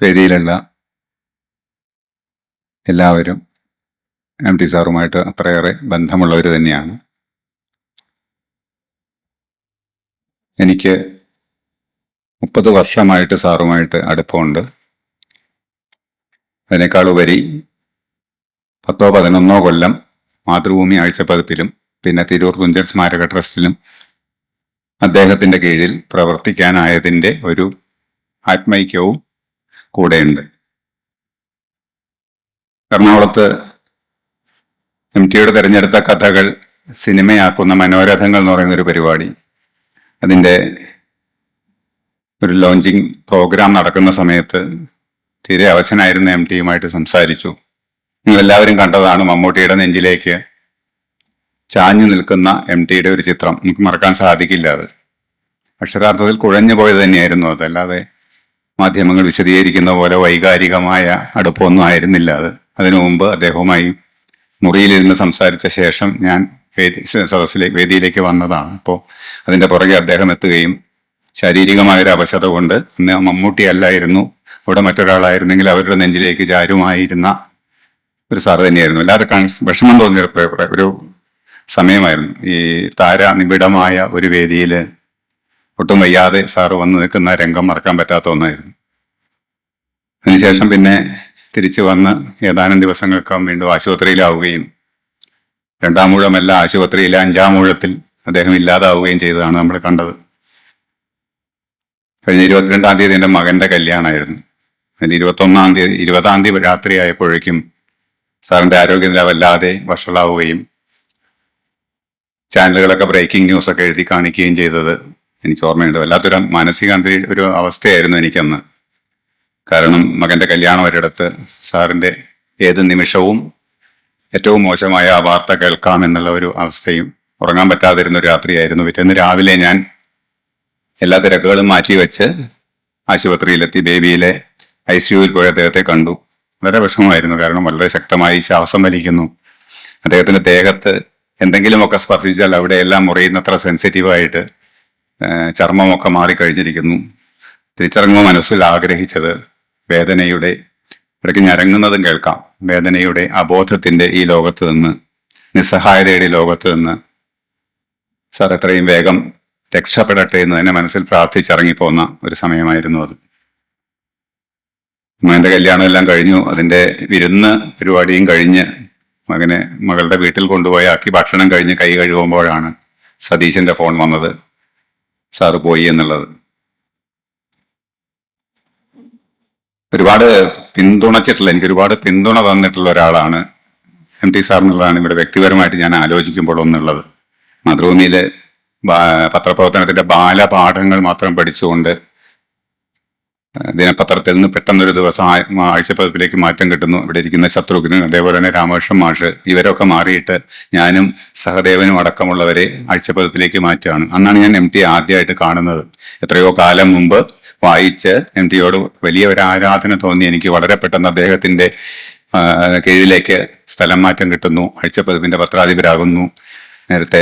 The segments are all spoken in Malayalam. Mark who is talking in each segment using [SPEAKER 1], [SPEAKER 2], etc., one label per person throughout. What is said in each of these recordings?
[SPEAKER 1] വേദിയിലുള്ള എല്ലാവരും എം ടി സാറുമായിട്ട് അത്രയേറെ ബന്ധമുള്ളവർ തന്നെയാണ്. എനിക്ക് 30 വർഷമായിട്ട് സാറുമായിട്ട് അടുപ്പമുണ്ട്. അതിനേക്കാളുപരി 10-11 കൊല്ലം മാതൃഭൂമി ആഴ്ചപ്പതിപ്പിലും പിന്നെ തിരൂർ തുഞ്ചൻ സ്മാരക ട്രസ്റ്റിലും അദ്ദേഹത്തിൻ്റെ കീഴിൽ പ്രവർത്തിക്കാനായതിൻ്റെ ഒരു ആത്മൈക്യവും കൂടെയുണ്ട്. എറണാകുളത്ത് എം ടിയുടെ തിരഞ്ഞെടുത്ത കഥകൾ സിനിമയാക്കുന്ന മനോരഥങ്ങൾ എന്ന് പറയുന്നൊരു പരിപാടി, അതിൻ്റെ ഒരു ലോഞ്ചിങ് പ്രോഗ്രാം നടക്കുന്ന സമയത്ത് തീരെ അവശനായിരുന്ന എം ടിയുമായിട്ട് സംസാരിച്ചു. നിങ്ങളെല്ലാവരും കണ്ടതാണ് മമ്മൂട്ടിയുടെ നെഞ്ചിലേക്ക് ചാഞ്ഞു നിൽക്കുന്ന എം ടിയുടെ ഒരു ചിത്രം. നമുക്ക് മറക്കാൻ സാധിക്കില്ല. അത് അക്ഷരാർത്ഥത്തിൽ കുഴഞ്ഞു പോയത് തന്നെയായിരുന്നു. അതല്ലാതെ മാധ്യമങ്ങൾ വിശദീകരിക്കുന്ന പോലെ വൈകാരികമായ അടുപ്പമൊന്നും ആയിരുന്നില്ല അത്. അതിനു മുമ്പ് അദ്ദേഹവുമായി മുറിയിലിരുന്ന് സംസാരിച്ച ശേഷം ഞാൻ വേദിയിലേക്ക് വന്നതാണ്. അപ്പോൾ അതിൻ്റെ പുറകെ അദ്ദേഹം എത്തുകയും ശാരീരികമായൊരു അവശത കൊണ്ട് അന്ന് മമ്മൂട്ടി അല്ലായിരുന്നു, ഇവിടെ മറ്റൊരാളായിരുന്നെങ്കിൽ അവരുടെ നെഞ്ചിലേക്ക് ചാരുമായിരുന്ന ഒരു സാറ് തന്നെയായിരുന്നു. അല്ലാതെ വിഷമം തോന്നിയ ഒരു സമയമായിരുന്നു. ഈ താരനിബിഡമായ ഒരു വേദിയിൽ ഒട്ടും വയ്യാതെ സാറ് വന്ന് നിൽക്കുന്ന രംഗം മറക്കാൻ പറ്റാത്ത ഒന്നായിരുന്നു. അതിനുശേഷം പിന്നെ തിരിച്ചു വന്ന് ഏതാനും ദിവസങ്ങൾക്കും വീണ്ടും ആശുപത്രിയിലാവുകയും 2ാം ഊഴമല്ല ആശുപത്രിയിലെ 5ാം ഊഴത്തിൽ അദ്ദേഹം ഇല്ലാതാവുകയും ചെയ്തതാണ് നമ്മൾ കണ്ടത്. കഴിഞ്ഞ 22-ാം തീയതി എൻ്റെ മകൻ്റെ കല്യാണമായിരുന്നു. അതിന് 20-ാം തീയതി രാത്രിയായപ്പോഴേക്കും സാറിൻ്റെ ആരോഗ്യനില വല്ലാതെ വഷളാവുകയും ചാനലുകളൊക്കെ ബ്രേക്കിംഗ് ന്യൂസൊക്കെ എഴുതി കാണിക്കുകയും ചെയ്തത് എനിക്ക് ഓർമ്മയുണ്ട്. വല്ലാത്തൊരു മാനസിക ഒരു അവസ്ഥയായിരുന്നു എനിക്കന്ന്. കാരണം മകൻ്റെ കല്യാണം ഒരിടത്ത്, സാറിൻ്റെ ഏത് നിമിഷവും ഏറ്റവും മോശമായ ആ വാർത്ത കേൾക്കാമെന്നുള്ള ഒരു അവസ്ഥയും, ഉറങ്ങാൻ പറ്റാതിരുന്ന ഒരു രാത്രിയായിരുന്നു. പിറ്റേന്ന് രാവിലെ ഞാൻ എല്ലാ തിരക്കുകളും മാറ്റിവെച്ച് ആശുപത്രിയിലെത്തി. ബേബിയിലെ ICUവിൽ പോയി അദ്ദേഹത്തെ കണ്ടു. വളരെ വിഷമമായിരുന്നു. കാരണം വളരെ ശക്തമായി ശ്വാസം വലിക്കുന്നു. അദ്ദേഹത്തിൻ്റെ ദേഹത്ത് എന്തെങ്കിലുമൊക്കെ സ്പർശിച്ചാൽ അവിടെയെല്ലാം മുറിയുന്നത്ര സെൻസിറ്റീവായിട്ട് ചർമ്മമൊക്കെ മാറിക്കഴിഞ്ഞിരിക്കുന്നു. തിരിച്ചിറങ്ങുമ്പോൾ മനസ്സിൽ ആഗ്രഹിച്ചത് വേദനയുടെ, ഇടയ്ക്ക് ഞരങ്ങുന്നതും കേൾക്കാം, വേദനയുടെ അബോധത്തിൻ്റെ ഈ ലോകത്ത് നിന്ന്, നിസ്സഹായതയുടെ ലോകത്ത് നിന്ന് സാർ എത്രയും വേഗം രക്ഷപ്പെടട്ടെ എന്ന് തന്നെ മനസ്സിൽ പ്രാർത്ഥിച്ചിറങ്ങിപ്പോന്ന ഒരു സമയമായിരുന്നു അത്. മകൻ്റെ കല്യാണം എല്ലാം കഴിഞ്ഞു. അതിൻ്റെ വിരുന്ന് പരിപാടിയും കഴിഞ്ഞ് മകളുടെ വീട്ടിൽ കൊണ്ടുപോയി ആക്കി ഭക്ഷണം കഴിഞ്ഞ് കൈ കഴുകുമ്പോഴാണ് സതീശൻ്റെ ഫോൺ വന്നത്, സാറ് പോയി എന്നുള്ളത്. ഒരുപാട് പിന്തുണച്ചിട്ടുള്ള, എനിക്ക് ഒരുപാട് പിന്തുണ തന്നിട്ടുള്ള ഒരാളാണ് എം ടി സാർ എന്നുള്ളതാണ് ഇവിടെ വ്യക്തിപരമായിട്ട് ഞാൻ ആലോചിക്കുമ്പോൾ ഒന്നുള്ളത്. മാതൃഭൂമിയിലെ പത്രപ്രവർത്തനത്തിൻ്റെ ബാലപാഠങ്ങൾ മാത്രം പഠിച്ചുകൊണ്ട് ദിനപത്രത്തിൽ നിന്ന് പെട്ടെന്നൊരു ദിവസം ആഴ്ചപ്പതിപ്പിലേക്ക് മാറ്റം കിട്ടുന്നു. ഇവിടെ ഇരിക്കുന്ന ശത്രുഘ്നൻ, അതേപോലെ തന്നെ രാമകൃഷ്ണൻ മാഷ്, ഇവരൊക്കെ മാറിയിട്ട് ഞാനും സഹദേവനും അടക്കമുള്ളവരെ ആഴ്ചപ്പതിപ്പിലേക്ക് മാറ്റുകയാണ്. അന്നാണ് ഞാൻ എം ടി ആദ്യമായിട്ട് കാണുന്നത്. എത്രയോ കാലം മുമ്പ് വായിച്ച് എം ടിയോട് വലിയ ഒരു ആരാധന തോന്നി എനിക്ക്. വളരെ പെട്ടെന്ന് അദ്ദേഹത്തിൻ്റെ കീഴിലേക്ക് സ്ഥലം മാറ്റം കിട്ടുന്നു. ആഴ്ചപ്പതിപ്പിൻ്റെ പത്രാധിപരാകുന്നു. നേരത്തെ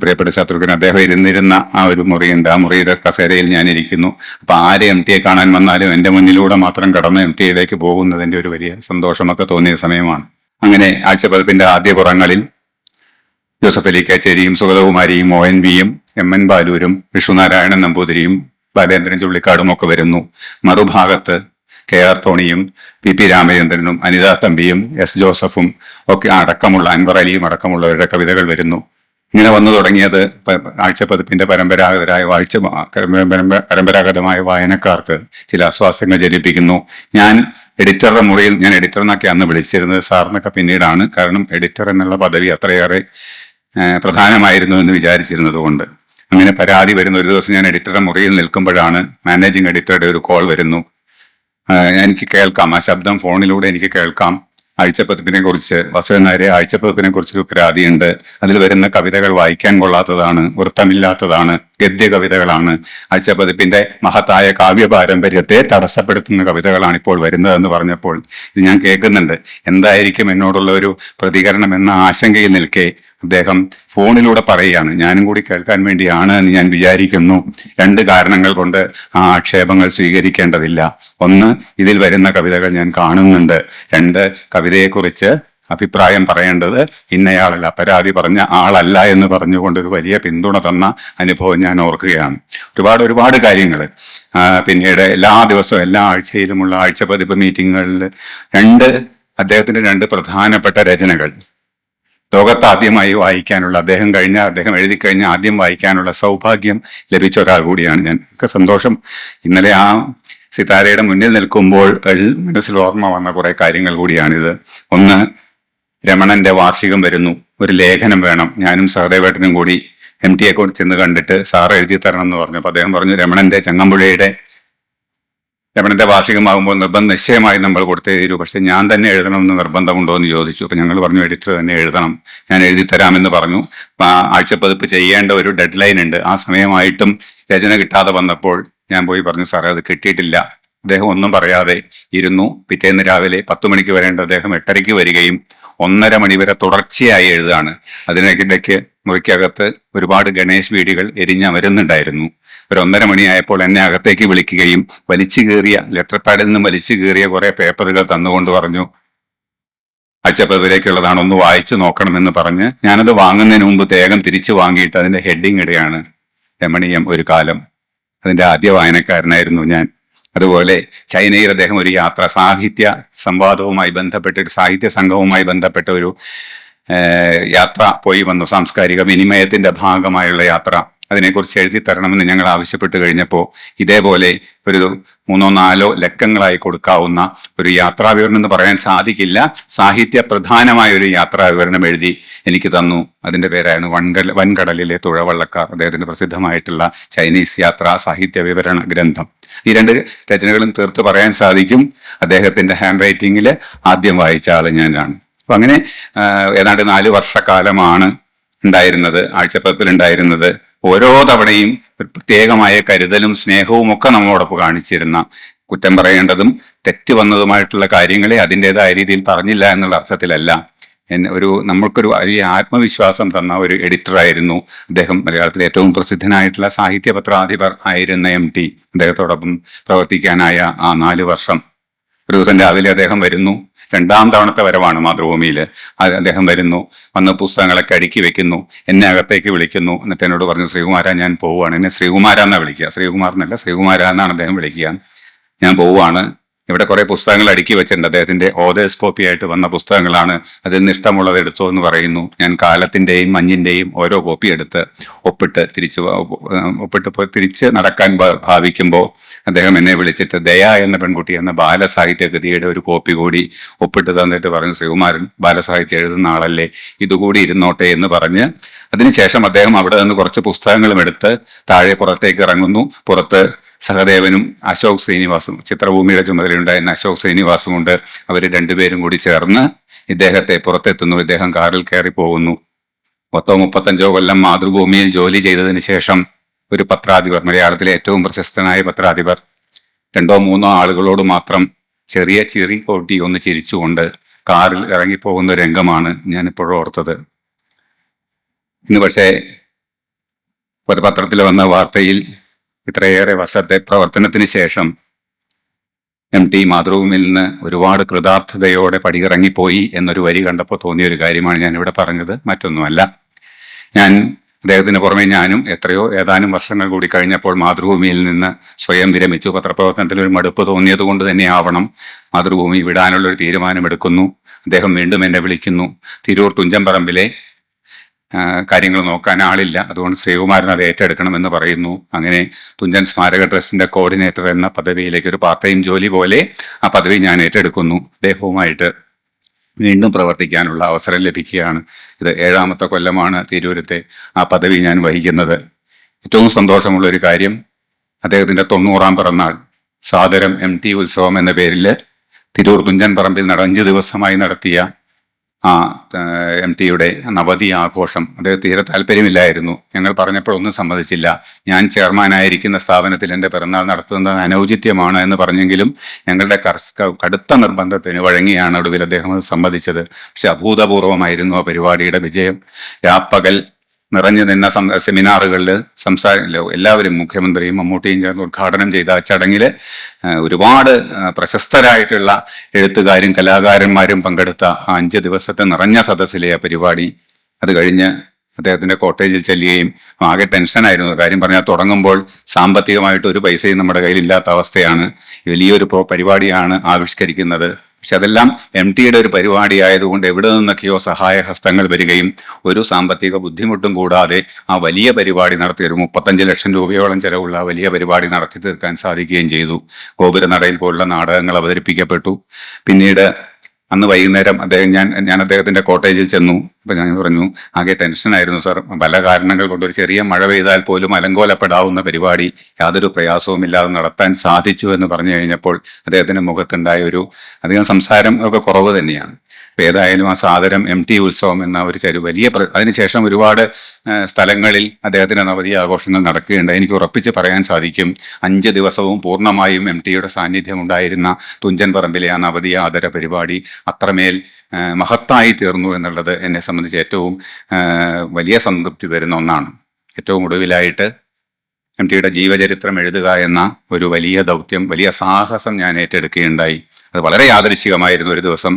[SPEAKER 1] പ്രിയപ്പെട്ട ശത്രുഘ്നൻ അദ്ദേഹം ഇരുന്നിരുന്ന ആ ഒരു മുറിയുണ്ട്. ആ മുറിയുടെ കസേരയിൽ ഞാൻ ഇരിക്കുന്നു. അപ്പൊ ആരെ എം ടിയെ കാണാൻ വന്നാലും എൻ്റെ മുന്നിലൂടെ മാത്രം കടന്ന് എം ടിയിലേക്ക് പോകുന്നതിൻ്റെ ഒരു വലിയ സന്തോഷമൊക്കെ തോന്നിയ സമയമാണ്. അങ്ങനെ ആഴ്ചപ്പതിപ്പിൻ്റെ ആദ്യ പുറങ്ങളിൽ ജോസഫ് അലി കച്ചേരിയും സുഗതകുമാരിയും ONVയും MN ബാലൂരും വിഷ്ണുനാരായണൻ നമ്പൂതിരിയും ബാലേന്ദ്രൻ ചുള്ളിക്കാടും ഒക്കെ വരുന്നു. മറുഭാഗത്ത് KR തോണിയും PP രാമചന്ദ്രനും അനിതാ തമ്പിയും S ജോസഫും ഒക്കെ അടക്കമുള്ള അൻവർ അലിയും അടക്കമുള്ളവരുടെ കവിതകൾ വരുന്നു. ഇങ്ങനെ വന്നു തുടങ്ങിയത് ആഴ്ചപ്പതിപ്പിന്റെ പരമ്പരാഗതമായ വായനക്കാർക്ക് ചില ആസ്വാസ്യങ്ങൾ ജനിപ്പിക്കുന്നു. ഞാൻ എഡിറ്ററുടെ മുറിയിൽ, ഞാൻ എഡിറ്റർ എന്നൊക്കെ അന്ന് വിളിച്ചിരുന്നത്, സാറിനൊക്കെ പിന്നീടാണ്. കാരണം എഡിറ്റർ എന്നുള്ള പദവി അത്രയേറെ പ്രധാനമായിരുന്നു എന്ന് വിചാരിച്ചിരുന്നത് കൊണ്ട്. അങ്ങനെ പരാതി വരുന്ന ഒരു ദിവസം ഞാൻ എഡിറ്ററുടെ മുറിയിൽ നിൽക്കുമ്പോഴാണ് മാനേജിങ് എഡിറ്ററുടെ ഒരു കോൾ വരുന്നു. എനിക്ക് കേൾക്കാം, ആ ശബ്ദം ഫോണിലൂടെ എനിക്ക് കേൾക്കാം. ആഴ്ചപ്പതിപ്പിനെ കുറിച്ച്, വസുദേവൻ നായരെ ആഴ്ചപ്പതിപ്പിനെ കുറിച്ചൊരു പരാതിയുണ്ട്. അതിൽ വരുന്ന കവിതകൾ വായിക്കാൻ കൊള്ളാത്തതാണ്, വൃത്തമില്ലാത്തതാണ്, ഗദ്യ കവിതകളാണ്, ആഴ്ചപ്പതിപ്പിന്റെ മഹത്തായ കാവ്യ പാരമ്പര്യത്തെ തടസ്സപ്പെടുത്തുന്ന കവിതകളാണ് ഇപ്പോൾ വരുന്നതെന്ന് പറഞ്ഞപ്പോൾ ഇത് ഞാൻ കേൾക്കുന്നുണ്ട്. എന്തായിരിക്കും എന്നോടുള്ള ഒരു പ്രതികരണം എന്ന ആശങ്കയിൽ നിൽക്കെ അദ്ദേഹം ഫോണിലൂടെ പറയുകയാണ്, ഞാനും കൂടി കേൾക്കാൻ വേണ്ടിയാണ് എന്ന് ഞാൻ വിചാരിക്കുന്നു. 2 കാരണങ്ങൾ കൊണ്ട് ആ ആക്ഷേപങ്ങൾ സ്വീകരിക്കേണ്ടതില്ല. 1, ഇതിൽ വരുന്ന കവിതകൾ ഞാൻ കാണുന്നുണ്ട്. 2, കവിതയെക്കുറിച്ച് അഭിപ്രായം പറയേണ്ടത് ഇന്നയാളല്ല, പരാതി പറഞ്ഞ ആളല്ല എന്ന് പറഞ്ഞുകൊണ്ട് ഒരു വലിയ പിന്തുണ തന്ന അനുഭവം ഞാൻ ഓർക്കുകയാണ്. ഒരുപാട് കാര്യങ്ങൾ. പിന്നീട് എല്ലാ ദിവസവും എല്ലാ ആഴ്ചയിലുമുള്ള ആഴ്ചപതിപ്പ് മീറ്റിങ്ങുകളിൽ അദ്ദേഹത്തിന്റെ 2 പ്രധാനപ്പെട്ട രചനകൾ ലോകത്ത് ആദ്യമായി വായിക്കാനുള്ള, അദ്ദേഹം എഴുതി കഴിഞ്ഞ ആദ്യം വായിക്കാനുള്ള സൗഭാഗ്യം ലഭിച്ച ഒരാൾ കൂടിയാണ് ഞാൻ. ഒക്കെ സന്തോഷം. ഇന്നലെ ആ സിതാരയുടെ മുന്നിൽ നിൽക്കുമ്പോൾ മനസ്സിൽ ഓർമ്മ വന്ന കുറെ കാര്യങ്ങൾ കൂടിയാണിത്. 1, രമണന്റെ വാർഷികം വരുന്നു, ഒരു ലേഖനം വേണം. ഞാനും സഹദേവേട്ടനും കൂടി MT കൊണ്ട് ചെന്ന് കണ്ടിട്ട് സാർ എഴുതി തരണം എന്ന് പറഞ്ഞു. അപ്പൊ അദ്ദേഹം പറഞ്ഞു, രമണന്റെ വാർഷികമാകുമ്പോൾ നിശ്ചയമായി നമ്മൾ കൊടുത്തേ തീരൂ, പക്ഷെ ഞാൻ തന്നെ എഴുതണമെന്ന് നിർബന്ധമുണ്ടോ എന്ന് ചോദിച്ചു. അപ്പൊ ഞങ്ങൾ പറഞ്ഞു, എഡിറ്റർ തന്നെ എഴുതണം, ഞാൻ എഴുതി തരാമെന്ന് പറഞ്ഞു. ആഴ്ചപ്പതിപ്പ് ചെയ്യേണ്ട ഒരു ഡെഡ് ലൈൻ ഉണ്ട്. ആ സമയമായിട്ടും രചന കിട്ടാതെ വന്നപ്പോൾ ഞാൻ പോയി പറഞ്ഞു, സാറേ അത് കിട്ടിയിട്ടില്ല. അദ്ദേഹം ഒന്നും പറയാതെ ഇരുന്നു. പിറ്റേന്ന് രാവിലെ 10 മണിക്ക് വരേണ്ട അദ്ദേഹം 8:30 വരികയും 1:30 മണി വരെ തുടർച്ചയായി എഴുതാണ്. അതിനിടയ്ക്ക് മുറിക്കകത്ത് ഒരുപാട് ഗണേശ് വീഡികൾ എരിഞ്ഞമരുന്നുണ്ടായിരുന്നു. ഒരു 1:30 മണിയായപ്പോൾ എന്നെ അകത്തേക്ക് വിളിക്കുകയും ലെറ്റർ പാഡിൽ നിന്നും വലിച്ചു കീറിയ കുറെ പേപ്പറുകൾ തന്നുകൊണ്ട് പറഞ്ഞു, ആഴ്ചപ്പതിപ്പിലേക്കുള്ളതാണ്, ഒന്ന് വായിച്ചു നോക്കണമെന്ന് പറഞ്ഞ് ഞാനത് വാങ്ങുന്നതിന് മുമ്പ് വേഗം തിരിച്ചു വാങ്ങിയിട്ട് അതിന്റെ ഹെഡിങ് ഇടുകയാണ്, രമണീയം ഒരു കാലം. അതിന്റെ ആദ്യ വായനക്കാരനായിരുന്നു ഞാൻ. അതുപോലെ ചൈനയിൽ അദ്ദേഹം ഒരു യാത്ര, സാഹിത്യ സംവാദവുമായി ബന്ധപ്പെട്ട ഒരു സാഹിത്യ സംഘവുമായി ബന്ധപ്പെട്ട ഒരു യാത്ര പോയി വന്നു. സാംസ്കാരിക വിനിമയത്തിന്റെ ഭാഗമായുള്ള യാത്ര. അതിനെക്കുറിച്ച് എഴുതി തരണമെന്ന് ഞങ്ങൾ ആവശ്യപ്പെട്ട് കഴിഞ്ഞപ്പോൾ ഇതേപോലെ ഒരു 3-4 ലക്കങ്ങളായി കൊടുക്കാവുന്ന ഒരു യാത്രാവിവരണം എന്ന് പറയാൻ സാധിക്കില്ല, സാഹിത്യ പ്രധാനമായ ഒരു യാത്രാവിവരണം എഴുതി എനിക്ക് തന്നു. അതിന്റെ പേരാണ് വൻകടലിലെ തുഴവള്ളക്കാർ, അദ്ദേഹത്തിന്റെ പ്രസിദ്ധമായിട്ടുള്ള ചൈനീസ് യാത്രാ സാഹിത്യ വിവരണ ഗ്രന്ഥം. ഈ 2 രചനകളും തീർത്ത് പറയാൻ സാധിക്കും. അദ്ദേഹത്തിന്റെ ഹാൻഡ് റൈറ്റിംഗിൽ ആദ്യം വായിച്ച ആള് ഞാനാണ്. അപ്പൊ അങ്ങനെ ഏതാണ്ട് 4 വർഷക്കാലമാണ് ഉണ്ടായിരുന്നത്, ആഴ്ചപ്പതിപ്പിൽ ഉണ്ടായിരുന്നത്. ഓരോ തവണയും ഒരു പ്രത്യേകമായ കരുതലും സ്നേഹവും ഒക്കെ നമ്മളോടൊപ്പം കാണിച്ചിരുന്ന, കുറ്റം പറയേണ്ടതും തെറ്റ് വന്നതുമായിട്ടുള്ള കാര്യങ്ങളെ അതിൻ്റെതായ രീതിയിൽ പറഞ്ഞില്ല എന്നുള്ള അർത്ഥത്തിലല്ല, നമ്മൾക്കൊരു വലിയ ആത്മവിശ്വാസം തന്ന ഒരു എഡിറ്ററായിരുന്നു അദ്ദേഹം. മലയാളത്തിലെ ഏറ്റവും പ്രസിദ്ധനായിട്ടുള്ള സാഹിത്യ പത്രാധിപർ ആയിരുന്ന MT. അദ്ദേഹത്തോടൊപ്പം പ്രവർത്തിക്കാനായ ആ 4 വർഷം. ഒരു ദിവസം രാവിലെ അദ്ദേഹം വരുന്നു, 2ാം തവണത്തെ വരവാണ് മാതൃഭൂമിയിൽ. അദ്ദേഹം വരുന്നു, വന്ന് പുസ്തകങ്ങളൊക്കെ അടുക്കി വെക്കുന്നു, എന്നെ അകത്തേക്ക് വിളിക്കുന്നു. എന്നിട്ട് എന്നോട് പറഞ്ഞു, ശ്രീകുമാര ഞാൻ പോവുകയാണ്. എന്നെ ശ്രീകുമാര എന്നാണ് വിളിക്കുക, ശ്രീകുമാർ എന്നല്ല, ശ്രീകുമാര എന്നാണ് അദ്ദേഹം വിളിക്കുക. ഞാൻ പോവുകയാണ്, ഇവിടെ കുറെ പുസ്തകങ്ങൾ അടുക്കി വെച്ചിട്ടുണ്ട്, അദ്ദേഹത്തിന്റെ ഓതേഴ്സ് കോപ്പി ആയിട്ട് വന്ന പുസ്തകങ്ങളാണ്, അതിൽ നിന്ന് ഇഷ്ടമുള്ളത് എടുത്തോ എന്ന് പറയുന്നു. ഞാൻ കാലത്തിന്റെയും മഞ്ഞിന്റെയും ഓരോ കോപ്പി എടുത്ത് ഒപ്പിട്ട് തിരിച്ച് നടക്കാൻ ഭാവിക്കുമ്പോൾ അദ്ദേഹം എന്നെ വിളിച്ചിട്ട് ദയ എന്ന പെൺകുട്ടി എന്ന ബാലസാഹിത്യ കൃതിയുടെ ഒരു കോപ്പി കൂടി ഒപ്പിട്ട് തന്നിട്ട് പറഞ്ഞു, ശ്രീകുമാരൻ ബാലസാഹിത്യം എഴുതുന്ന ആളല്ലേ, ഇതുകൂടി ഇരുന്നോട്ടെ എന്ന് പറഞ്ഞ് അതിനുശേഷം അദ്ദേഹം അവിടെ നിന്ന് കുറച്ച് പുസ്തകങ്ങളും എടുത്ത് താഴെ പുറത്തേക്ക് ഇറങ്ങുന്നു. പുറത്ത് സഹദേവനും അശോക് ശ്രീനിവാസും, ചിത്രഭൂമിയുടെ ചുമതലയുണ്ടായിരുന്ന അശോക് ശ്രീനിവാസും ഉണ്ട്. അവർ 2 പേരും കൂടി ചേർന്ന് ഇദ്ദേഹത്തെ പുറത്തെത്തുന്നു. ഇദ്ദേഹം കാറിൽ കയറി പോകുന്നു. 35 കൊല്ലം മാതൃഭൂമിയിൽ ജോലി ചെയ്തതിന് ശേഷം ഒരു പത്രാധിപർ, മലയാളത്തിലെ ഏറ്റവും പ്രശസ്തനായ പത്രാധിപർ, 2-3 ആളുകളോട് മാത്രം ചെറിയ ചിരി കൊട്ടി ഒന്ന് ചിരിച്ചുകൊണ്ട് കാറിൽ ഇറങ്ങിപ്പോകുന്ന രംഗമാണ് ഞാനിപ്പോഴും ഓർത്തത്. ഇന്ന് പക്ഷേ ഒരു പത്രത്തിൽ വന്ന വാർത്തയിൽ ഇത്രയേറെ വർഷത്തെ പ്രവർത്തനത്തിന് ശേഷം MT മാതൃഭൂമിയിൽ നിന്ന് ഒരുപാട് കൃതാർത്ഥതയോടെ പടിയിറങ്ങിപ്പോയി എന്നൊരു വരി കണ്ടപ്പോൾ തോന്നിയ ഒരു കാര്യമാണ് ഞാനിവിടെ പറഞ്ഞത്, മറ്റൊന്നുമല്ല. അദ്ദേഹത്തിന് പുറമെ ഞാനും ഏതാനും വർഷങ്ങൾ കൂടി കഴിഞ്ഞപ്പോൾ മാതൃഭൂമിയിൽ നിന്ന് സ്വയം വിരമിച്ചു. പത്രപ്രവർത്തനത്തിൽ ഒരു മടുപ്പ് തോന്നിയത് കൊണ്ട് തന്നെയാവണം മാതൃഭൂമി വിടാനുള്ള ഒരു തീരുമാനമെടുക്കുന്നു. അദ്ദേഹം വീണ്ടും എന്നെ വിളിക്കുന്നു. തിരൂർ തുഞ്ചൻപറമ്പിലെ കാര്യങ്ങൾ നോക്കാൻ ആളില്ല, അതുകൊണ്ട് ശ്രീകുമാരൻ അത് ഏറ്റെടുക്കണമെന്ന് പറയുന്നു. അങ്ങനെ തുഞ്ചൻ സ്മാരക ട്രസ്റ്റിന്റെ കോർഡിനേറ്റർ എന്ന പദവിയിലേക്ക്, ഒരു പാർട്ട് ടൈം ജോലി പോലെ ആ പദവി ഞാൻ ഏറ്റെടുക്കുന്നു. അദ്ദേഹവുമായിട്ട് വീണ്ടും പ്രവർത്തിക്കാനുള്ള അവസരം ലഭിക്കുകയാണ്. ഇത് 7ാമത്തെ കൊല്ലമാണ് തിരൂരത്തെ ആ പദവി ഞാൻ വഹിക്കുന്നത്. ഏറ്റവും സന്തോഷമുള്ള ഒരു കാര്യം, അദ്ദേഹത്തിന്റെ 90ാം പിറന്നാൾ സാദരം MT ഉത്സവം എന്ന പേരിൽ തിരൂർ തുഞ്ചൻപറമ്പിൽ 5 ദിവസമായി നടത്തിയ ആ MTയുടെ നവതി ആഘോഷം അദ്ദേഹം തീരെ താല്പര്യമില്ലായിരുന്നു. ഞങ്ങൾ പറഞ്ഞപ്പോഴൊന്നും സമ്മതിച്ചില്ല. ഞാൻ ചെയർമാനായിരിക്കുന്ന സ്ഥാപനത്തിൽ എൻ്റെ പിറന്നാൾ നടത്തുന്നത് അനൗചിത്യമാണ് എന്ന് പറഞ്ഞെങ്കിലും ഞങ്ങളുടെ കടുത്ത നിർബന്ധത്തിന് വഴങ്ങിയാണ് ഒടുവിൽ അദ്ദേഹം അത് സമ്മതിച്ചത്. പക്ഷെ അഭൂതപൂർവമായിരുന്നു ആ പരിപാടിയുടെ വിജയം. രാപ്പകൽ നിറഞ്ഞു നിന്ന സെമിനാറുകളിൽ എല്ലാവരും, മുഖ്യമന്ത്രിയും മമ്മൂട്ടിയും ചേർന്ന് ഉദ്ഘാടനം ചെയ്ത ആ ചടങ്ങിൽ ഒരുപാട് പ്രശസ്തരായിട്ടുള്ള എഴുത്തുകാരും കലാകാരന്മാരും പങ്കെടുത്ത ആ 5 ദിവസത്തെ നിറഞ്ഞ സദസ്സിലെ ആ പരിപാടി, അത് കഴിഞ്ഞ് അദ്ദേഹത്തിന്റെ കോട്ടേജിൽ ചെല്ലുകയും ആകെ ടെൻഷനായിരുന്നു. കാര്യം പറഞ്ഞാൽ തുടങ്ങുമ്പോൾ സാമ്പത്തികമായിട്ട് ഒരു പൈസയും നമ്മുടെ കയ്യിലില്ലാത്ത അവസ്ഥയാണ്. വലിയൊരു പരിപാടിയാണ് ആവിഷ്കരിക്കുന്നത്. പക്ഷെ അതെല്ലാം MTയുടെ ഒരു പരിപാടി ആയതുകൊണ്ട് എവിടെ നിന്നൊക്കെയോ സഹായ ഹസ്തങ്ങൾ വരികയും ഒരു സാമ്പത്തിക ബുദ്ധിമുട്ടും കൂടാതെ ആ വലിയ പരിപാടി നടത്തി, ഒരു 35 ലക്ഷം രൂപയോളം ചെലവുള്ള വലിയ പരിപാടി നടത്തി തീർക്കാൻ സാധിക്കുകയും ചെയ്തു. ഗോപുരനടയിൽ പോലുള്ള നാടകങ്ങൾ അവതരിപ്പിക്കപ്പെട്ടു. പിന്നീട് അന്ന് വൈകുന്നേരം ഞാൻ അദ്ദേഹത്തിന്റെ കോട്ടേജിൽ ചെന്നു. അപ്പൊ ഞാൻ പറഞ്ഞു, ആകെ ടെൻഷനായിരുന്നു സർ, പല കാരണങ്ങൾ കൊണ്ട് ഒരു ചെറിയ മഴ പെയ്താൽ പോലും അലങ്കോലപ്പെടാവുന്ന പരിപാടി യാതൊരു പ്രയാസവുമില്ലാതെ നടത്താൻ സാധിച്ചു എന്ന് പറഞ്ഞു കഴിഞ്ഞപ്പോൾ അദ്ദേഹത്തിന്റെ മുഖത്തുണ്ടായ ഒരു അധികം സംസാരം ഒക്കെ കുറവ് തന്നെയാണ്. ഏതായാലും ആ സാദരം MT ഉത്സവം എന്ന ഒരു വലിയ അതിനുശേഷം ഒരുപാട് സ്ഥലങ്ങളിൽ അദ്ദേഹത്തിന്റെ നവതി ആഘോഷങ്ങൾ നടക്കുകയുണ്ടായി. എനിക്ക് ഉറപ്പിച്ച് പറയാൻ സാധിക്കും, 5 ദിവസവും പൂർണ്ണമായും MTയുടെ സാന്നിധ്യം ഉണ്ടായിരുന്ന തുഞ്ചൻ പറമ്പിലെ ആ നവതി ആദര പരിപാടി അത്രമേൽ മഹത്തായി തീർന്നു എന്നുള്ളത് എന്നെ സംബന്ധിച്ച് ഏറ്റവും വലിയ സംതൃപ്തി തരുന്ന ഒന്നാണ്. ഏറ്റവും ഒടുവിലായിട്ട് MTയുടെ ജീവചരിത്രം എഴുതുക എന്ന ഒരു വലിയ ദൗത്യം, വലിയ സാഹസം ഞാൻ ഏറ്റെടുക്കുകയുണ്ടായി. അത് വളരെ യാദൃശ്ചികമായിരുന്നു. ഒരു ദിവസം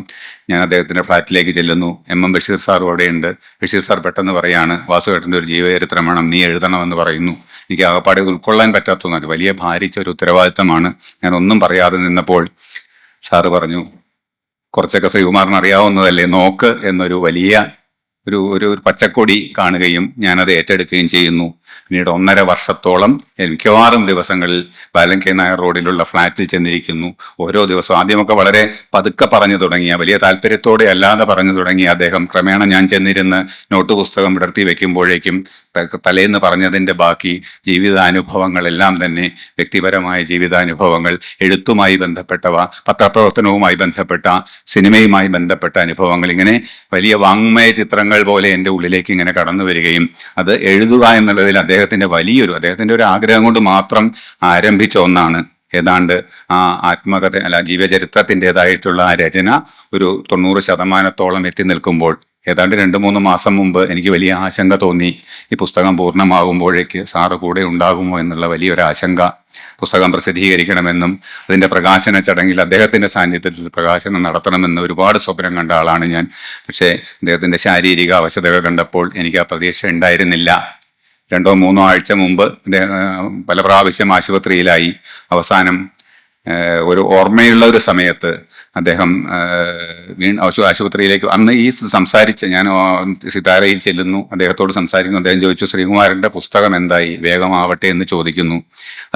[SPEAKER 1] ഞാൻ അദ്ദേഹത്തിന്റെ ഫ്ലാറ്റിലേക്ക് ചെല്ലുന്നു. MM ബഷീർ സാർ അവിടെയുണ്ട്. ബഷീർ സാർ പെട്ടെന്ന് പറയാണ്, വാസുവേട്ടൻ്റെ ഒരു ജീവചരിത്രം വേണം, നീ എഴുതണമെന്ന് പറയുന്നു. എനിക്ക് ആകപ്പാടെ ഉൾക്കൊള്ളാൻ പറ്റാത്തതാണ്, വലിയ ഭാരിച്ച ഒരു ഉത്തരവാദിത്തമാണ്. ഞാൻ ഒന്നും പറയാതെ നിന്നപ്പോൾ സാറ് പറഞ്ഞു, കുറച്ചൊക്കെ ശ്രീകുമാറിന് അറിയാവുന്നതല്ലേ, നോക്ക് എന്നൊരു വലിയ ഒരു പച്ചക്കൊടി കാണുകയും ഞാനത് ഏറ്റെടുക്കുകയും ചെയ്യുന്നു. പിന്നീട് 1.5 വർഷത്തോളം മിക്കവാറും ദിവസങ്ങളിൽ ബാലൻ നായർ റോഡിലുള്ള ഫ്ലാറ്റിൽ ചെന്നിരിക്കുന്നു. ഓരോ ദിവസവും ആദ്യമൊക്കെ വളരെ പതുക്കെ പറഞ്ഞു തുടങ്ങിയ, വലിയ താല്പര്യത്തോടെ അല്ലാതെ പറഞ്ഞു തുടങ്ങിയ അദ്ദേഹം ക്രമേണ ഞാൻ ചെന്നിരുന്ന് നോട്ട് പുസ്തകം വിടർത്തി വെക്കുമ്പോഴേക്കും തലേന്ന് പറഞ്ഞതിൻ്റെ ബാക്കി ജീവിതാനുഭവങ്ങളെല്ലാം തന്നെ, വ്യക്തിപരമായ ജീവിതാനുഭവങ്ങൾ, എഴുത്തുമായി ബന്ധപ്പെട്ടവ, പത്രപ്രവർത്തനവുമായി ബന്ധപ്പെട്ട, സിനിമയുമായി ബന്ധപ്പെട്ട അനുഭവങ്ങൾ, ഇങ്ങനെ വലിയ വാങ്മയ ചിത്രങ്ങൾ പോലെ എൻ്റെ ഉള്ളിലേക്ക് ഇങ്ങനെ കടന്നു വരികയും അത് എഴുതുക എന്നുള്ളതിൽ അദ്ദേഹത്തിന്റെ ഒരു ആഗ്രഹം കൊണ്ട് മാത്രം ആരംഭിച്ച ഒന്നാണ്. ഏതാണ്ട് ആ ആത്മകഥ ജീവചരിത്രത്തിൻ്റെതായിട്ടുള്ള ആ രചന ഒരു 90% എത്തി നിൽക്കുമ്പോൾ, ഏതാണ്ട് 2-3 മാസം മുമ്പ് എനിക്ക് വലിയ ആശങ്ക തോന്നി. ഈ പുസ്തകം പൂർണ്ണമാകുമ്പോഴേക്ക് സാറ് കൂടെ ഉണ്ടാകുമോ എന്നുള്ള വലിയൊരു ആശങ്ക. പുസ്തകം പ്രസിദ്ധീകരിക്കണമെന്നും അതിൻ്റെ പ്രകാശന ചടങ്ങിൽ അദ്ദേഹത്തിൻ്റെ സാന്നിധ്യത്തിൽ പ്രകാശനം നടത്തണമെന്ന് ഒരുപാട് സ്വപ്നം കണ്ട ആളാണ് ഞാൻ. പക്ഷേ അദ്ദേഹത്തിൻ്റെ ശാരീരിക അവശതകൾ കണ്ടപ്പോൾ എനിക്ക് ആ പ്രതീക്ഷ ഉണ്ടായിരുന്നില്ല. 2-3 ആഴ്ച മുമ്പ് പല പ്രാവശ്യം ആശുപത്രിയിലായി. അവസാനം ഒരു ഓർമ്മയുള്ള ഒരു സമയത്ത് അദ്ദേഹം ആശുപത്രിയിലേക്ക്, അന്ന് ഈ ഞാൻ സിതാരയിൽ ചെല്ലുന്നു, അദ്ദേഹത്തോട് സംസാരിക്കുന്നു. അദ്ദേഹം ചോദിച്ചു, ശ്രീകുമാരൻ്റെ പുസ്തകം എന്തായി, വേഗമാവട്ടെ എന്ന് ചോദിക്കുന്നു.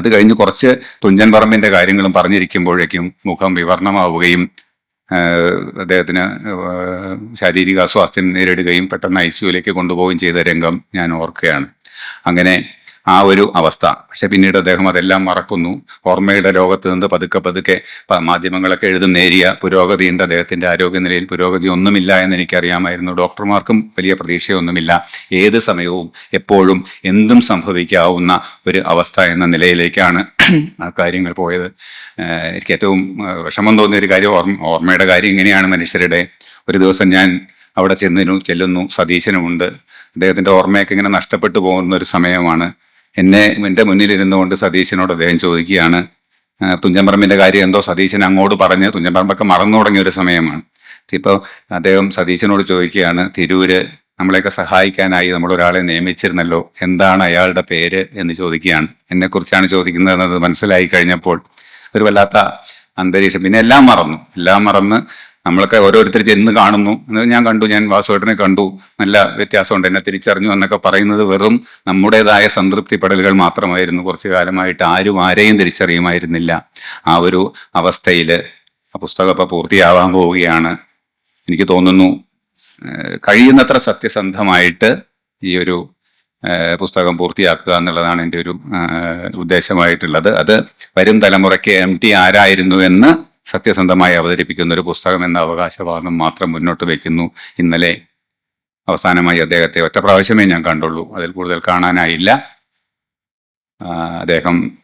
[SPEAKER 1] അത് കഴിഞ്ഞ് കുറച്ച് തുഞ്ചൻ പറമ്പിൻ്റെ കാര്യങ്ങളും പറഞ്ഞിരിക്കുമ്പോഴേക്കും മുഖം വിവർണമാവുകയും അദ്ദേഹത്തിന് ശാരീരിക അസ്വാസ്ഥ്യം നേരിടുകയും പെട്ടെന്ന് ICUയിലേക്ക് കൊണ്ടുപോവുകയും ചെയ്ത രംഗം ഞാൻ ഓർക്കുകയാണ്. അങ്ങനെ ആ ഒരു അവസ്ഥ. പക്ഷെ പിന്നീട് അദ്ദേഹം അതെല്ലാം മറക്കുന്നു. ഓർമ്മയുടെ ലോകത്ത് നിന്ന് പതുക്കെ മാധ്യമങ്ങളൊക്കെ എഴുതും, നേരിയ പുരോഗതിയുണ്ട്, അദ്ദേഹത്തിന്റെ ആരോഗ്യനിലയിൽ പുരോഗതി ഒന്നുമില്ല എന്ന് എനിക്കറിയാമായിരുന്നു. ഡോക്ടർമാർക്കും വലിയ പ്രതീക്ഷയൊന്നുമില്ല. ഏത് സമയവും എപ്പോഴും എന്തും സംഭവിക്കാവുന്ന ഒരു അവസ്ഥ എന്ന നിലയിലേക്കാണ് ആ കാര്യങ്ങൾ പോയത്. എനിക്ക് ഏറ്റവും വിഷമം തോന്നിയ ഒരു കാര്യം, ഓർമ്മയുടെ കാര്യം ഇങ്ങനെയാണ് മനുഷ്യരുടെ. ഒരു ദിവസം ഞാൻ അവിടെ ചെല്ലുന്നു, സതീശനുമുണ്ട്. അദ്ദേഹത്തിന്റെ ഓർമ്മയൊക്കെ ഇങ്ങനെ നഷ്ടപ്പെട്ടു പോകുന്ന ഒരു സമയമാണ്. എൻ്റെ മുന്നിലിരുന്നു കൊണ്ട് സതീശനോട് അദ്ദേഹം ചോദിക്കുകയാണ്, തുഞ്ചൻപറമ്പിന്റെ കാര്യം എന്തോ സതീശൻ അങ്ങോട്ട് പറഞ്ഞ് തുഞ്ചൻപറമ്പൊക്കെ മറന്നു തുടങ്ങിയ ഒരു സമയമാണ്. ഇപ്പോൾ അദ്ദേഹം സതീശനോട് ചോദിക്കുകയാണ്, തിരൂര് നമ്മളെയൊക്കെ സഹായിക്കാനായി നമ്മൾ ഒരാളെ നിയമിച്ചിരുന്നല്ലോ, എന്താണ് അയാളുടെ പേര് എന്ന് ചോദിക്കുകയാണ്. എന്നെക്കുറിച്ചാണ് ചോദിക്കുന്നതെന്നത് മനസ്സിലായി കഴിഞ്ഞപ്പോൾ ഒരു വല്ലാത്ത അന്തരീക്ഷം. പിന്നെ എല്ലാം മറന്ന് നമ്മളൊക്കെ ഓരോരുത്തർ ചെന്ന് കാണുന്നു. ഞാൻ കണ്ടു, ഞാൻ വാസുവേട്ടനെ കണ്ടു, നല്ല വ്യത്യാസമുണ്ട്, എന്നെ തിരിച്ചറിഞ്ഞു എന്നൊക്കെ പറയുന്നത് വെറും നമ്മുടേതായ സംതൃപ്തിപ്പെടലുകൾ മാത്രമായിരുന്നു. കുറച്ചു കാലമായിട്ട് ആരും ആരെയും തിരിച്ചറിയുമായിരുന്നില്ല. ആ ഒരു അവസ്ഥയിൽ ആ പുസ്തകം ഇപ്പോൾ പൂർത്തിയാവാൻ പോവുകയാണ്. എനിക്ക് തോന്നുന്നു കഴിയുന്നത്ര സത്യസന്ധമായിട്ട് ഈ ഒരു പുസ്തകം പൂർത്തിയാക്കുക എന്നുള്ളതാണ് എൻ്റെ ഒരു ഉദ്ദേശമായിട്ടുള്ളത്. അത് വരും തലമുറയ്ക്ക് MT ആരായിരുന്നു എന്ന് സത്യസന്ധമായി അവതരിപ്പിക്കുന്ന ഒരു പുസ്തകം എന്ന അവകാശവാദം മാത്രം മുന്നോട്ട് വയ്ക്കുന്നു. ഇന്നലെ അവസാനമായി അദ്ദേഹത്തെ ഒറ്റ പ്രാവശ്യമേ ഞാൻ കണ്ടുള്ളൂ, അതിൽ കൂടുതൽ കാണാനായില്ല. അദ്ദേഹം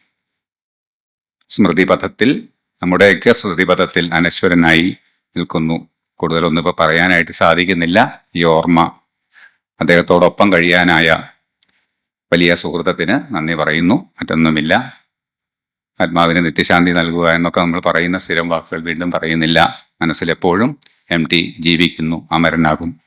[SPEAKER 1] സ്മൃതിപഥത്തിൽ, നമ്മുടെയൊക്കെ സ്മൃതിപഥത്തിൽ അനശ്വരനായി നിൽക്കുന്നു. കൂടുതലൊന്നും ഇപ്പോൾ പറയാനായിട്ട് സാധിക്കുന്നില്ല. ഈ ഓർമ്മ, അദ്ദേഹത്തോടൊപ്പം കഴിയാനായ വലിയ സുഹൃത്തത്തിന് നന്ദി പറയുന്നു. മറ്റൊന്നുമില്ല. ആത്മാവിന് നിത്യശാന്തി നൽകുക എന്നൊക്കെ നമ്മൾ പറയുന്ന സ്ഥിരം വാക്കുകൾ വീണ്ടും പറയുന്നില്ല. മനസ്സിലെപ്പോഴും MT ജീവിക്കുന്നു, അമരനാകും.